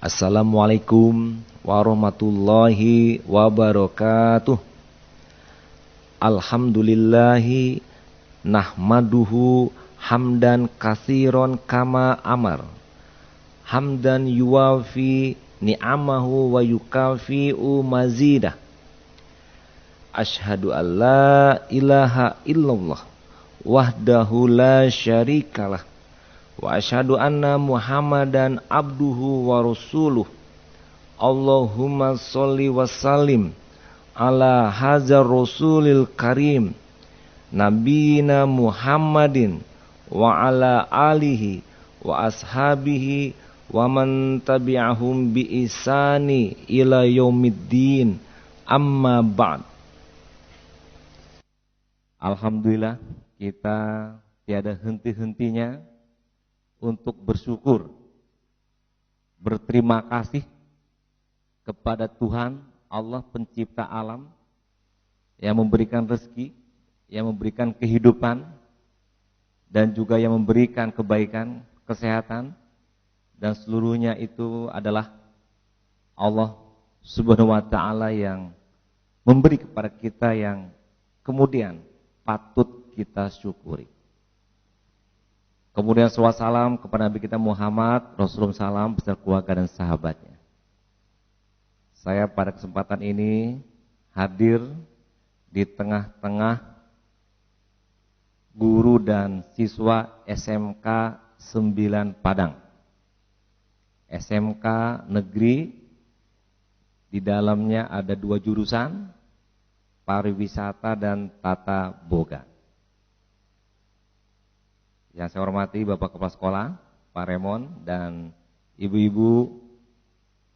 Assalamualaikum warahmatullahi wabarakatuh. Alhamdulillahi nahmaduhu hamdan katsiran kama amar. Hamdan yuwafi ni'amahu wa yukafi'u mazidah. Asyhadu an la ilaha illallah wahdahu la syarikalah. Wa asyhadu anna Muhammadan abduhu wa rasuluh. Allahumma sholli wa sallim ala hadzal rasulil karim nabiyina Muhammadin wa ala alihi wa ashabihi wa man tabi'ahum bi ihsani ila yaumiddin, amma ba'd. Alhamdulillah, kita tiada henti-hentinya untuk bersyukur, berterima kasih kepada Tuhan Allah pencipta alam yang memberikan rezeki, yang memberikan kehidupan, dan juga yang memberikan kebaikan, kesehatan, dan seluruhnya itu adalah Allah Subhanahu wa ta'ala yang memberi kepada kita yang kemudian patut kita syukuri. Kemudian salawat salam kepada Nabi kita Muhammad Rasulullah SAW beserta keluarga dan sahabatnya. Saya pada kesempatan ini hadir di tengah-tengah guru dan siswa SMK 9 Padang. SMK negeri, di dalamnya ada 2 jurusan, pariwisata dan tata boga. Yang saya hormati Bapak Kepala Sekolah, Pak Remon, dan ibu-ibu,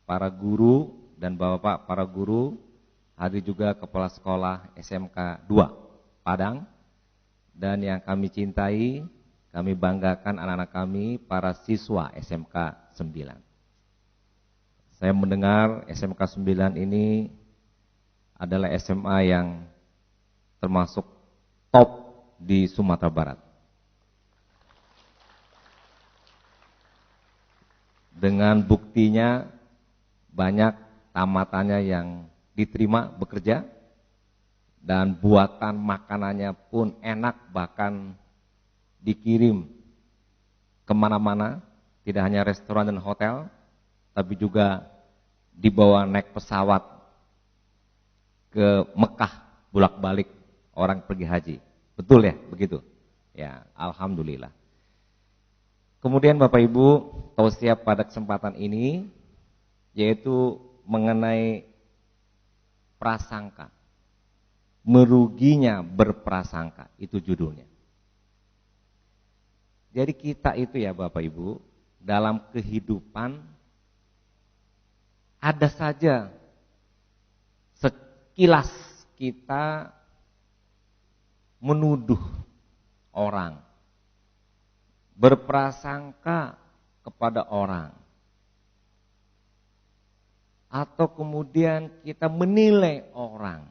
para guru, dan bapak para guru, hadir juga Kepala Sekolah SMK 2 Padang, dan yang kami cintai, kami banggakan anak-anak kami, para siswa SMK 9. Saya mendengar SMK 9 ini adalah SMA yang termasuk top di Sumatera Barat. Dengan buktinya banyak tamatannya yang diterima bekerja, dan buatan makanannya pun enak, bahkan dikirim kemana-mana, tidak hanya restoran dan hotel, tapi juga dibawa naik pesawat ke Mekah bolak-balik orang pergi haji. Betul ya, begitu? Ya, alhamdulillah. Kemudian Bapak Ibu, tausiah pada kesempatan ini yaitu mengenai prasangka. Meruginya berprasangka, itu judulnya. Jadi kita itu ya Bapak Ibu, dalam kehidupan ada saja sekilas kita menuduh orang, berprasangka kepada orang, atau kemudian kita menilai orang,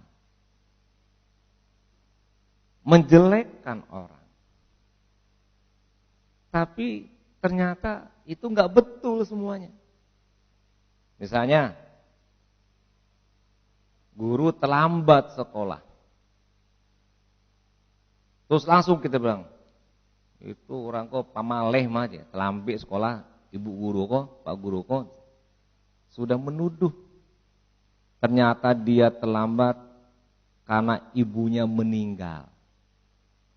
menjelekkan orang. Tapi ternyata itu enggak betul semuanya. Misalnya, guru terlambat sekolah, terus langsung kita bilang, itu orang kok pamaleh aja, terlambat sekolah, ibu guru kok, pak guru kok, sudah menuduh. Ternyata dia terlambat karena ibunya meninggal.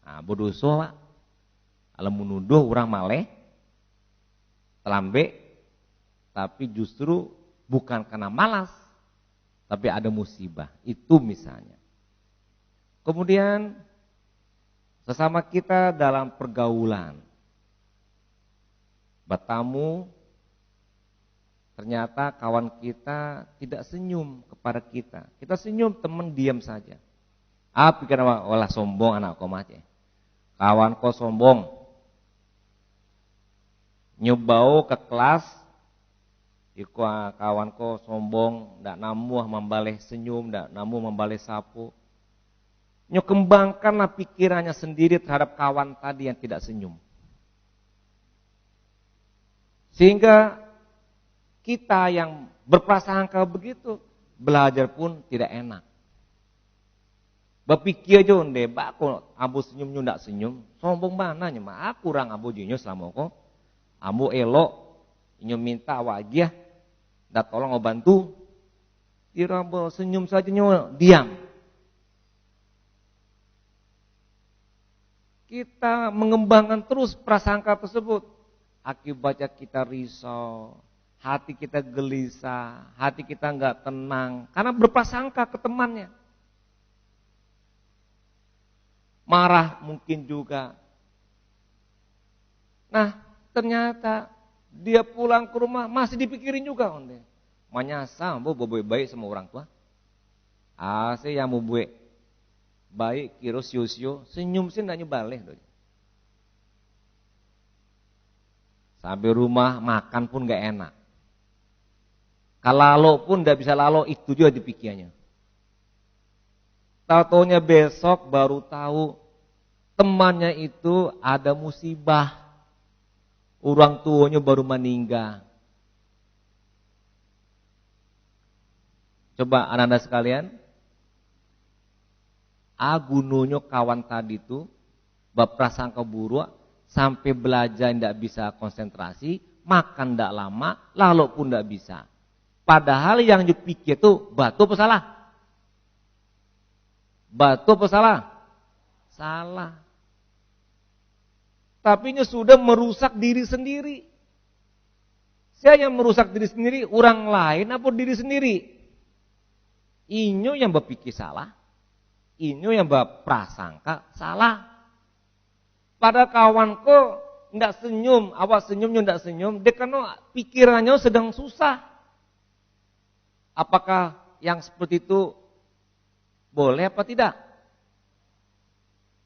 Nah, berdosa Pak. Kalau menuduh orang maleh, terlambat, tapi justru bukan karena malas, tapi ada musibah. Itu misalnya. Kemudian sesama kita dalam pergaulan, bertamu, ternyata kawan kita tidak senyum kepada kita. Kita senyum, teman diam saja. Pikir olah sombong anak kau macam. Kawan kau sombong, nyobau ke kelas, kawan kau sombong, ndak namuh membaleh senyum, ndak namuh membaleh sapu. Kembangkanlah pikirannya sendiri terhadap kawan tadi yang tidak senyum. Sehingga Kita yang berprasangka begitu, belajar pun tidak enak. Berpikir aja onde, aku ambo senyum ndak senyum, sombong mana mah aku kurang ambo jinyo selama kok. Ambo elok, inyo minta wajah, dak tolong bantu. Kira ambo senyum saja nyo diam. Kita mengembangkan terus prasangka tersebut. Akibatnya kita risau, hati kita gelisah, hati kita enggak tenang. Karena berprasangka ke temannya. Marah mungkin juga. Nah, ternyata dia pulang ke rumah masih dipikirin juga. Manyasa, bu baik sama orang tua. Saya yang mau buat baik kira sio-sio, senyum sih ndak nyebalik. Sampai rumah makan pun gak enak. Kalau pun ndak bisa lalo, itu juga dipikirnya. Tahu-taunya besok baru tahu temannya itu ada musibah. Orang tuanya baru meninggal. Coba anak-anak sekalian, gunanya kawan tadi itu berprasangka buruk sampai belajar tidak bisa konsentrasi, makan tidak lama, lalu pun tidak bisa. Padahal yang dipikir itu batu apa salah? Batu apa salah? Salah. Tapi ini sudah merusak diri sendiri. Saya yang merusak diri sendiri, orang lain apa diri sendiri? Inyo yang berpikir salah. Ini yang berprasangka salah. Pada kawanku ndak senyum, awak senyumnya ndak senyum, dia karena pikirannya sedang susah. Apakah yang seperti itu boleh apa tidak?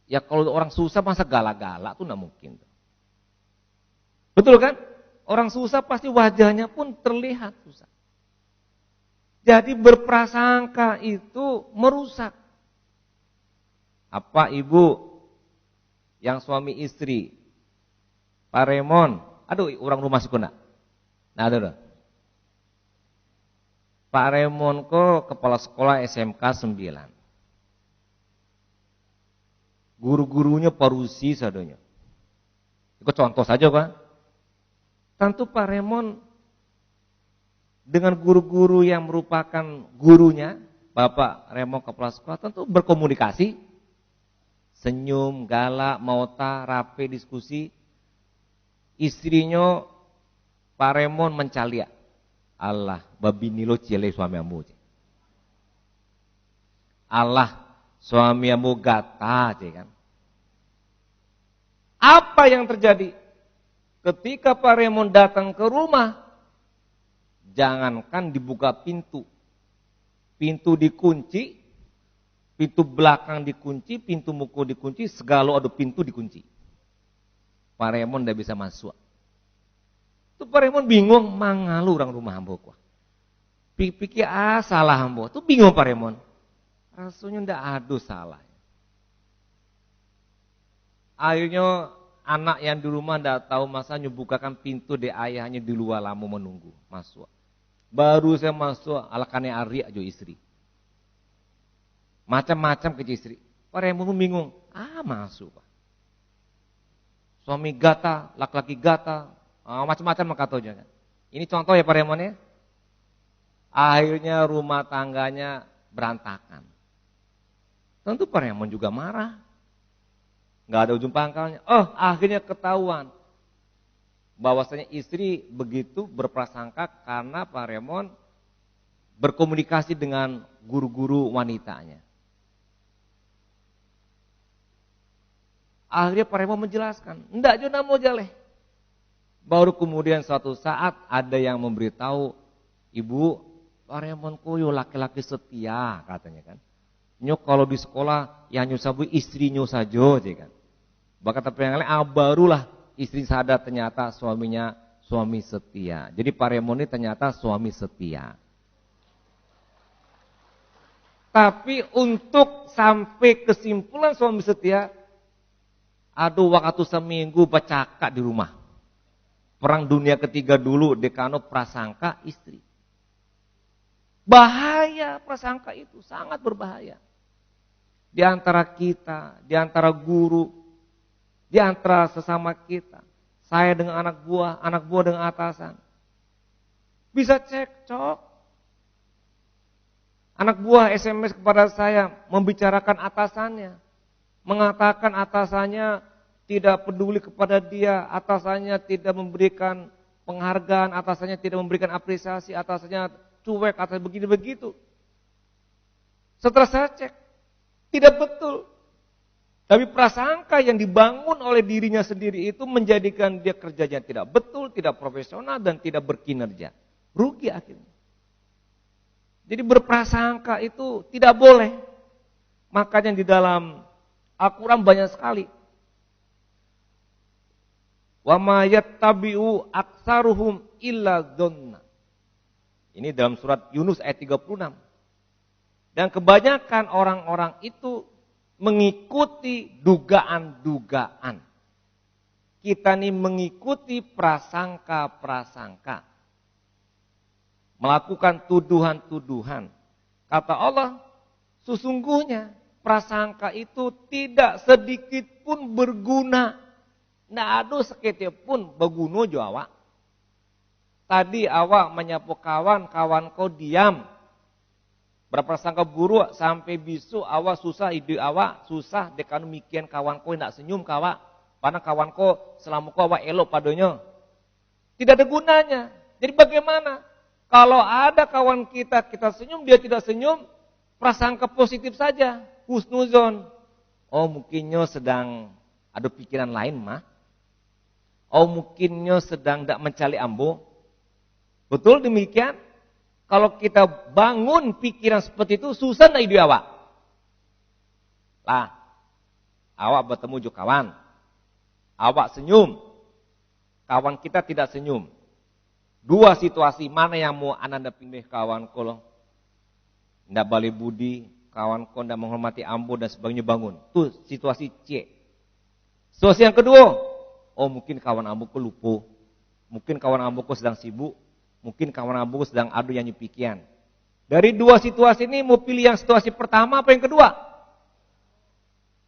Ya kalau orang susah masa galak-galak tuh ndak mungkin. Betul kan? Orang susah pasti wajahnya pun terlihat susah. Jadi berprasangka itu merusak. Apa ibu yang suami istri Pak Raymond, aduh orang rumah sukuna. Nah aduh. Pak Raymond kok kepala sekolah SMK 9. Guru-gurunya parusi sadonya. Itu contoh saja Pak. Tentu Pak Raymond dengan guru-guru yang merupakan gurunya, Bapak Raymond kepala sekolah tentu berkomunikasi. Senyum, galak, mauta, rapi, diskusi. Istrinya Pak Raymond mencalia. Allah, babini lo ciele suami amu. Allah, suami amu gata, kan. Apa yang terjadi? Ketika Pak Raymond datang ke rumah, jangankan dibuka pintu. Pintu dikunci. Pintu belakang dikunci, pintu muka dikunci, segala ada pintu dikunci. Pak Raymond tidak bisa masuk. Itu Pak Raymond bingung, mangalu orang rumah hamba ku. Pikir salah hamba. Itu bingung Pak Raymond. Rasanya tidak ada salah. Akhirnya anak yang di rumah tidak tahu masanya bukakan pintu de ayahnya di luar lama menunggu masuk. Baru saya masuk, alakane Ari aja istri. Macam-macam ke istri. Pak Raymond bingung. Masuk Pak. Suami gata, laki-laki gata, macam-macam makatonya kan. Ini contoh ya Pak Raymond ya. Akhirnya rumah tangganya berantakan. Tentu Pak Raymond juga marah. Enggak ada ujung pangkalnya. Akhirnya ketahuan bahwasanya istri begitu berprasangka karena Pak Raymond berkomunikasi dengan guru-guru wanitanya. Akhirnya Pak Raymond menjelaskan, enggak juga mau jaleh. Baru kemudian suatu saat ada yang memberitahu, ibu, Pak Raymond kuyo laki-laki setia katanya kan. Nyok kalau di sekolah yang nyusabu istrinya saja kan. Bahkan tapi yang lain barulah istri sadar ternyata suaminya suami setia. Jadi Pak Raymond ini ternyata suami setia. Tapi untuk sampai kesimpulan suami setia, aduh waktu seminggu bercakap di rumah. Perang dunia ketiga dulu, dekano prasangka istri. Bahaya prasangka itu, sangat berbahaya. Di antara kita, di antara guru, di antara sesama kita. Saya dengan anak buah dengan atasan. Bisa cekcok. Anak buah SMS kepada saya membicarakan atasannya. Mengatakan atasannya tidak peduli kepada dia, atasannya tidak memberikan penghargaan, atasannya tidak memberikan apresiasi, atasannya cuek, atasannya begini-begitu. Setelah saya cek, tidak betul. Tapi prasangka yang dibangun oleh dirinya sendiri itu menjadikan dia kerjanya tidak betul, tidak profesional, dan tidak berkinerja. Rugi akhirnya. Jadi berprasangka itu tidak boleh. Makanya di dalam Al-Quran banyak sekali. Wa ma yattabi'u aktsaruhum illa dzanna. Ini dalam surat Yunus ayat 36. Dan kebanyakan orang-orang itu mengikuti dugaan-dugaan. Kita nih mengikuti prasangka-prasangka. Melakukan tuduhan-tuduhan. Kata Allah, sesungguhnya prasangka itu tidak sedikit pun berguna. Nggak ada seketia pun berguna jo awak. Tadi awak menyapu kawan kau diam. Berprasangka buruk sampai bisu awak susah, ide awak susah dekan mikian kawan kau ndak senyum kawak. Karena kawan kau selama kau awak elok padanya. Tidak ada gunanya. Jadi bagaimana? Kalau ada kawan kita senyum, dia tidak senyum, prasangka positif saja, husnuzon. Oh mungkinnya sedang ada pikiran lain mah. Oh mungkinnya sedang tidak mencari ambo. Betul demikian? Kalau kita bangun pikiran seperti itu, susah tidak ide awak? Lah, awak bertemu juga kawan. Awak senyum. Kawan kita tidak senyum. Dua situasi mana yang mau anda pilih kawan kau? Tidak balik budi, kawan kau tidak menghormati ambo dan sebagainya bangun. Itu situasi C. Situasi yang kedua, oh mungkin kawan ambo kau lupa. Mungkin kawan ambo kau sedang sibuk. Mungkin kawan ambo kau sedang adu yang nyepikian. Dari dua situasi ini mau pilih yang situasi pertama apa yang kedua?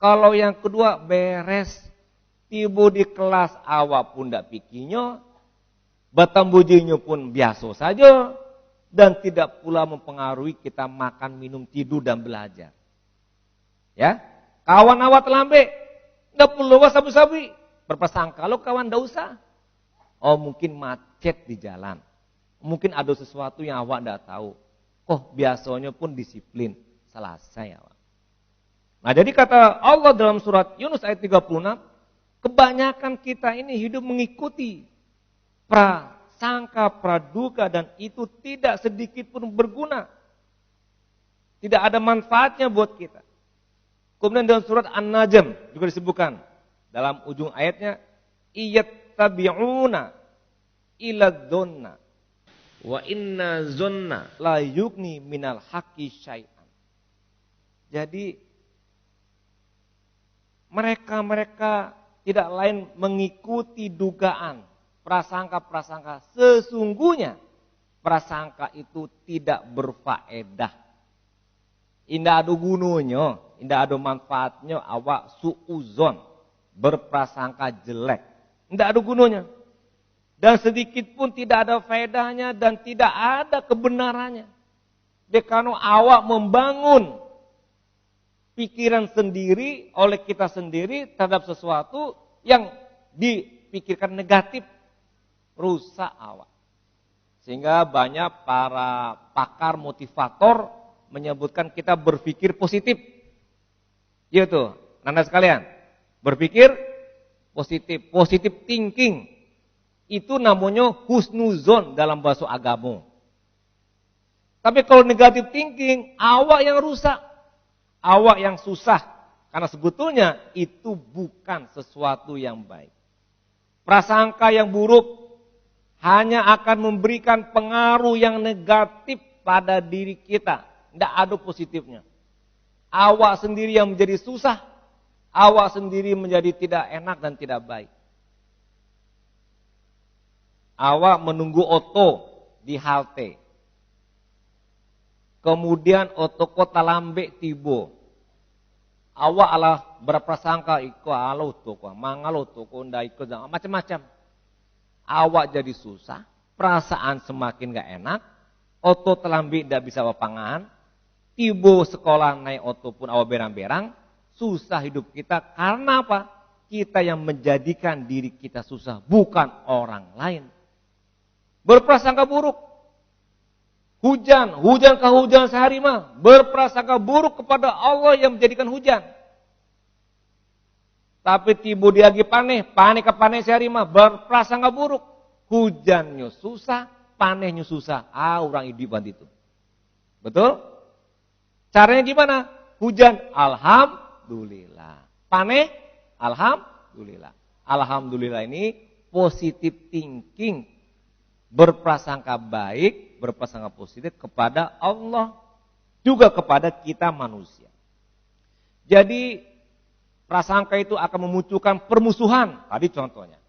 Kalau yang kedua beres. Tiba di kelas awak pun tidak pikirnya. Batambujinya pun biasa saja dan tidak pula mempengaruhi kita makan, minum, tidur dan belajar. Ya, kawan awak terlambat, tidak perlu sabi-sabi. Berprasangka kalau kawan tidak usah. Oh mungkin macet di jalan, mungkin ada sesuatu yang awak tidak tahu. Oh biasanya pun disiplin, selesai awak. Nah jadi kata Allah dalam surat Yunus ayat 36, kebanyakan kita ini hidup mengikuti prasangka, praduga dan itu tidak sedikit pun berguna. Tidak ada manfaatnya buat kita. Kemudian dalam surat An-Najm juga disebutkan dalam ujung ayatnya iyattabi'una ila dzanna wa inna dzanna la yughni minal haqqi syai'an. Jadi mereka tidak lain mengikuti dugaan, prasangka-prasangka. Sesungguhnya prasangka itu tidak berfaedah. Indah ada gunanya, indah ada manfaatnya awak suuzon, berprasangka jelek. Indah ada gunanya. Dan sedikit pun tidak ada faedahnya dan tidak ada kebenarannya. Dekano awak membangun pikiran sendiri oleh kita sendiri terhadap sesuatu yang dipikirkan negatif. Rusak awak. Sehingga banyak para pakar motivator menyebutkan kita berpikir positif. Yaitu, Nanda sekalian, berpikir positif, positive thinking. Itu namanya husnuzon dalam bahasa agama. Tapi kalau negative thinking, awak yang rusak. Awak yang susah. Karena sebetulnya itu bukan sesuatu yang baik. Prasangka yang buruk hanya akan memberikan pengaruh yang negatif pada diri kita. Tidak ada positifnya. Awak sendiri yang menjadi susah. Awak sendiri menjadi tidak enak dan tidak baik. Awak menunggu oto di halte. Kemudian oto kota lambe tibo. Awak alah berprasangka iko alo toko, mangalo toko ndak iko macam-macam. Awak jadi susah, perasaan semakin gak enak, oto telambi ndak bisa wapangan, tibo sekolah naik oto pun awak berang-berang, susah hidup kita karena apa? Kita yang menjadikan diri kita susah, bukan orang lain. Berprasangka buruk. Hujan kah hujan sehari mah, berprasangka buruk kepada Allah yang menjadikan hujan. Tapi tibu diagi paneh ke paneh sehari mah, berprasangka buruk. Hujannya susah, panehnya susah. Orang hidup itu. Betul? Caranya gimana? Hujan, alhamdulillah. Paneh, alhamdulillah. Alhamdulillah ini positive thinking. Berprasangka baik, berprasangka positif kepada Allah, juga kepada kita manusia. Jadi prasangka itu akan memunculkan permusuhan, tadi contohnya.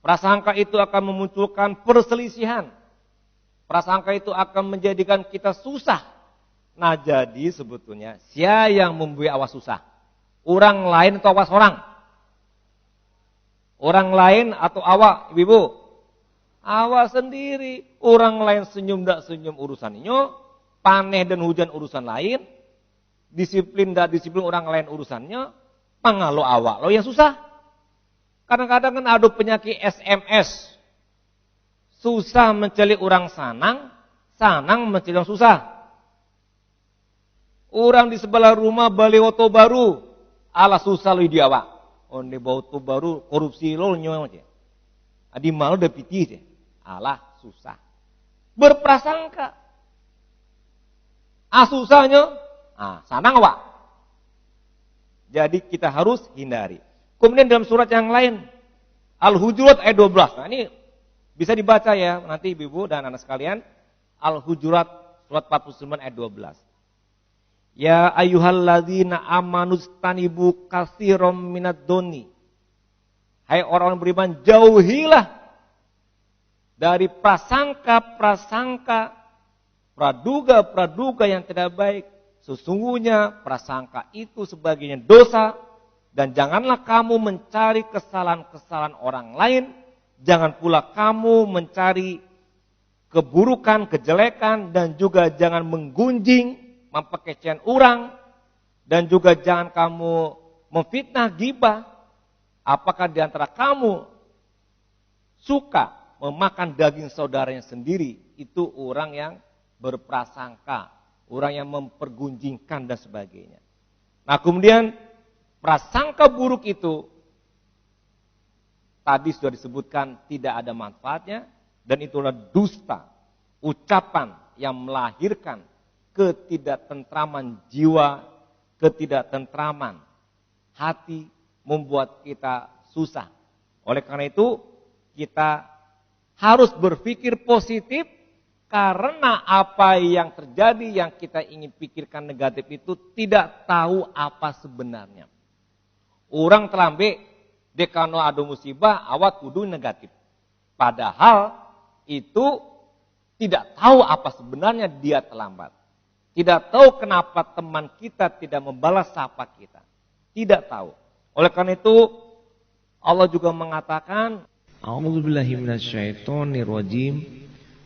Prasangka itu akan memunculkan perselisihan. Prasangka itu akan menjadikan kita susah. Nah jadi sebetulnya siapa yang membuat awas susah? Orang lain atau awas orang? Orang lain atau awak, ibu? Awak sendiri. Orang lain senyum tak senyum urusannya, paneh dan hujan urusan lain, disiplin tak disiplin orang lain urusannya, pangalo awak lo yang susah. Kadang-kadang kan ada penyakit SMS. Susah mencari orang sanang, sanang mencari orang susah. Orang di sebelah rumah beli oto baru, ala susah lo di awak. Oh ini bawa oto baru, korupsi lo nyoy aja. Adi malu udah pitih. Alah susah. Berprasangka. Susahnya, sanang awak. Jadi kita harus hindari. Kemudian dalam surat yang lain, Al-Hujurat ayat 12. Nah ini bisa dibaca ya nanti ibu dan anak sekalian. Al-Hujurat surat 49 ayat 12. Ya ayyuhalladzina amanustanibu katsiran minad doni. Hai orang-orang beriman, jauhilah dari prasangka-prasangka, praduga-praduga yang tidak baik. Sesungguhnya prasangka itu sebagainya dosa. Dan janganlah kamu mencari kesalahan-kesalahan orang lain. Jangan pula kamu mencari keburukan, kejelekan. Dan juga jangan menggunjing, mempekecehan orang. Dan juga jangan kamu memfitnah, gibah. Apakah di antara kamu suka memakan daging saudaranya sendiri? Itu orang yang berprasangka, orang yang mempergunjingkan dan sebagainya. Nah kemudian prasangka buruk itu tadi sudah disebutkan tidak ada manfaatnya dan itulah dusta, ucapan yang melahirkan ketidaktentraman jiwa, ketidaktentraman hati, membuat kita susah. Oleh karena itu kita harus berpikir positif karena apa yang terjadi yang kita ingin pikirkan negatif itu tidak tahu apa sebenarnya. Orang telambe dekano ada musibah awat kudu negatif. Padahal itu tidak tahu apa sebenarnya dia terlambat. Tidak tahu kenapa teman kita tidak membalas sapa kita. Tidak tahu. Oleh karena itu Allah juga mengatakan A'udzubillahi minasyaitonirrajim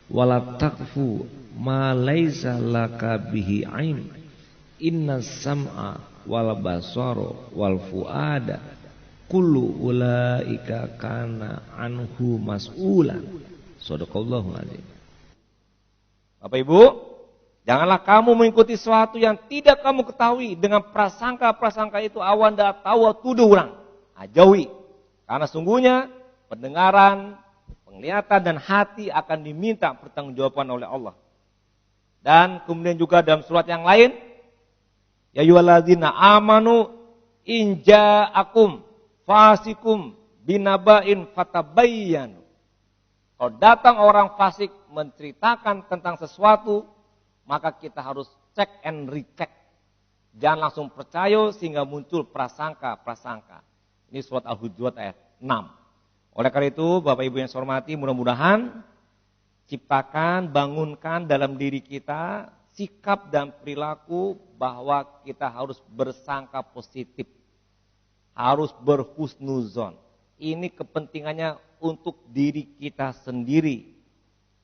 wala taqfu ma laisa laka bihi ain innas sam'a wal basara wal fuada kullu ulaika kana anhu mas'ulan. Shadaqallahul azim. Bapak Ibu, janganlah kamu mengikuti sesuatu yang tidak kamu ketahui dengan prasangka-prasangka itu awan dah tahu tuduh orang. Jauhi. Karena sungguhnya pendengaran, penglihatan dan hati akan diminta pertanggungjawaban oleh Allah. Dan kemudian juga dalam surat yang lain, ya ayyuhalladzina amanu in ja'akum fasikum binaba'in fatabayyanu. Kalau datang orang fasik menceritakan tentang sesuatu, maka kita harus cek and recheck. Jangan langsung percaya sehingga muncul prasangka-prasangka. Ini surat Al-Hujurat ayat 6. Oleh karena itu, Bapak Ibu yang saya hormati, mudah-mudahan ciptakan, bangunkan dalam diri kita sikap dan perilaku bahwa kita harus bersangka positif, harus berhusnuzon. Ini kepentingannya untuk diri kita sendiri,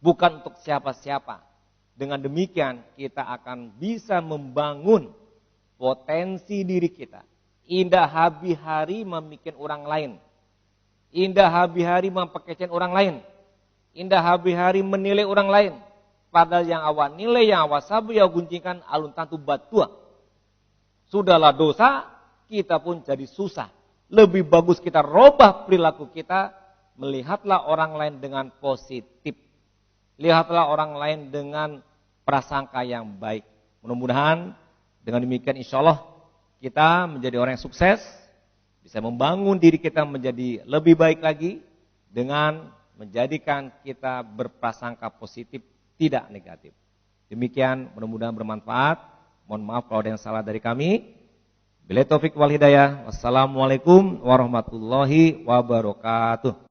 bukan untuk siapa-siapa. Dengan demikian kita akan bisa membangun potensi diri kita. Indah hari-hari memikirkan orang lain. Indah hari-hari mempekecen orang lain. Indah hari-hari menilai orang lain. Padahal yang awak nilai, yang awak sabu, yang guncingkan alun tantu batua. Sudahlah dosa, kita pun jadi susah. Lebih bagus kita robah perilaku kita. Melihatlah orang lain dengan positif. Lihatlah orang lain dengan prasangka yang baik. Mudah-mudahan dengan demikian insya Allah kita menjadi orang yang sukses. Bisa membangun diri kita menjadi lebih baik lagi. Dengan menjadikan kita berprasangka positif, tidak negatif. Demikian mudah-mudahan bermanfaat. Mohon maaf kalau ada yang salah dari kami. Billahi taufik wal hidayah. Wassalamualaikum warahmatullahi wabarakatuh.